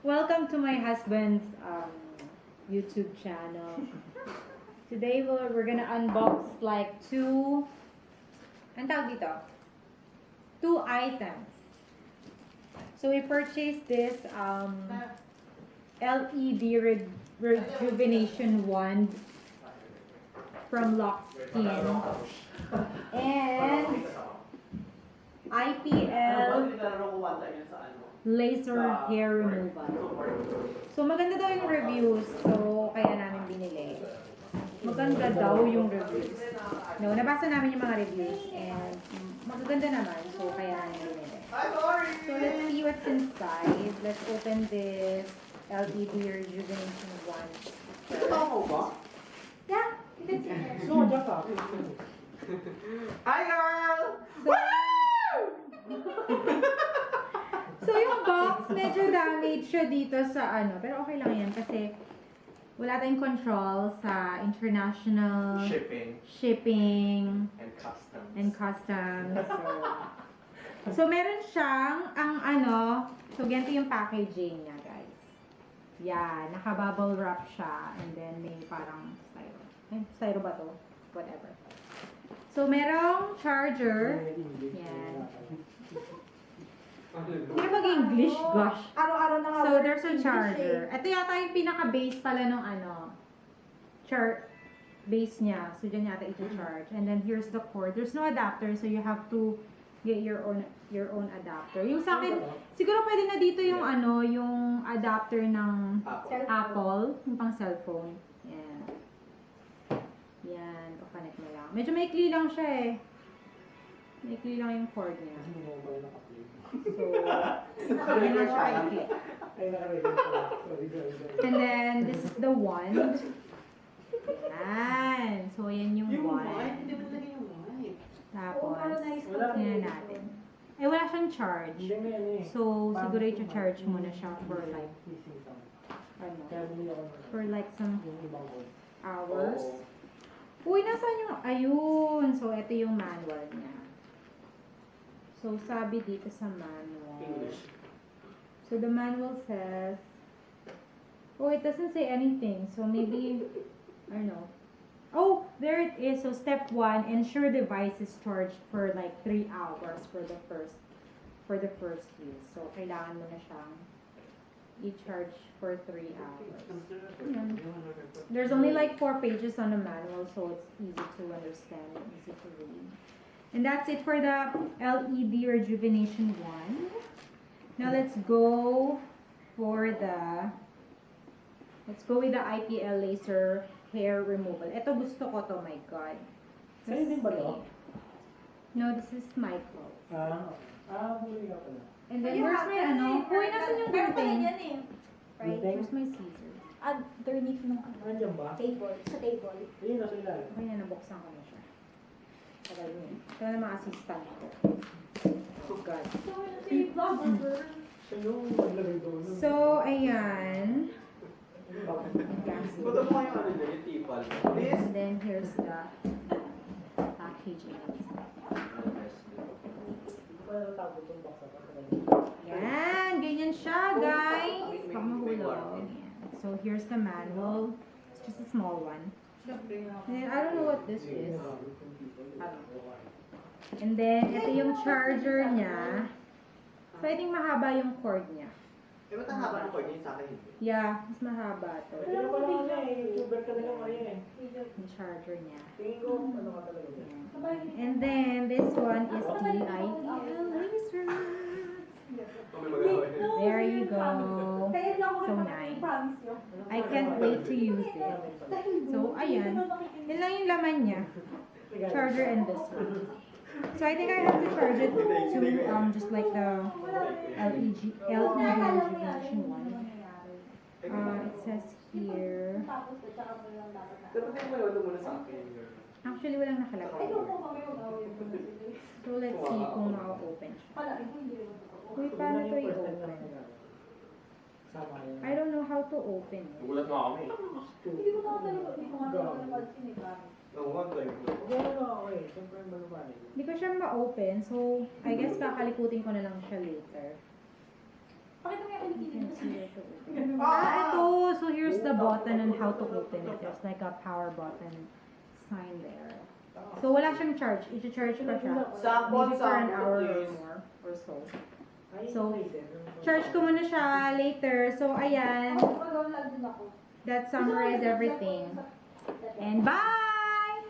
Welcome to my husband's YouTube channel. Today we're gonna unbox like two items. So we purchased this LED rejuvenation wand from LUX Skin and IPL laser hair removal. So maganda daw yung reviews, so kaya namin binili. Maganda daw yung reviews. No, nabasa namin yung mga reviews and magaganda naman, so kaya namin binili. So let's see what's inside. Let's open this LED rejuvenation wand first. Yeah, it's Hi, girl! So yung box, medyo damage siya dito sa ano. Pero okay lang yan kasi wala tayong control sa international shipping and customs. So meron siyang so ganito yung packaging niya, guys. Yeah, naka-bubble wrap siya and then may parang styro. Styro ba to? Whatever. So merong charger. Yan. Hindi mag-English, gosh. Araw-araw na nga. So, there's a charger. Ito yata yung pinaka-base pala nung base niya. So, dyan yata ito-charge. And then, here's the cord. There's no adapter, so you have to get your own adapter. Yung sa akin, siguro pwede na dito yung yung adapter ng Apple, yung pang cellphone. Yan. Yan, connect mo lang. Medyo maikli lang siya eh. Maikli lang yung cord niya. So, yan lang siya i-click. And then, this is the wand. Yan. So, yan yung wand. Tapos, yan natin. Eh, wala siyang charge. So, siguro i-charge mo na siya for like, for like some hours. Uy, nasaan yung, ayun. So, ito yung manual niya. So, sabi dito sa manual. English. So, the manual says, oh, it doesn't say anything. So, maybe, I don't know. Oh, there it is. So, step 1, ensure device is charged for like 3 hours for the first use. So, kailangan mo na siyang i-charge for 3 hours. Ayan. There's only like 4 pages on the manual, so it's easy to understand and easy to read. And that's it for the LED rejuvenation wand. Now let's go with the IPL laser hair removal. Ito gusto ko to, my God. Sa'yo din ba to? No, this is Michael. Huli ka pala. And then where's my Uy, nasan yung gunting? Right? Where's my scissors? Underneath nung Nandiyan ba? table. Sa table. Ayun, nasa ilalim. Okay na, nabuksan ko na siya. Tagal yun. Ito na mga assistant ko. Oh, God. So, ayan. And then, here's the packaging. Yan, ganyan siya, guys. Pamahulog. So, here's the manual. It's just a small one. And then, I don't know what this is. And then, ito yung charger niya. So, I think mahaba yung cord niya. Eh, ba't ang haba ng cord niya sa akin? Yeah, mas mahaba to. Pero pala ka YouTuber ka na naman yan Yung charger niya. Tingin ko, ano ka talaga. And then, this one is the IPL laser. There you go. So nice. I can't wait to use it. So, ayan. Yan lang yung laman niya. Charger and this one. So, I think I have to charge it to, just like the LED rejuvenation one. It says here. Actually, walang nakalagay. So, let's see kung ma-open siya. Uy, paano ito i-open? I don't know how to open it. Nagulat nga kami. Hindi ko napansin eh. Hindi ko siya ma-open, so I guess kakalikutin ko na lang siya later. Pakita mo yung ulitin. Here to open. Ito. So here's the button on how to open it. There's like a power button sign there. So wala siyang charge. I-charge pa siya. Maybe for an hour or more or so. So, charge ko muna siya later. So, ayan. That summarizes everything. And bye!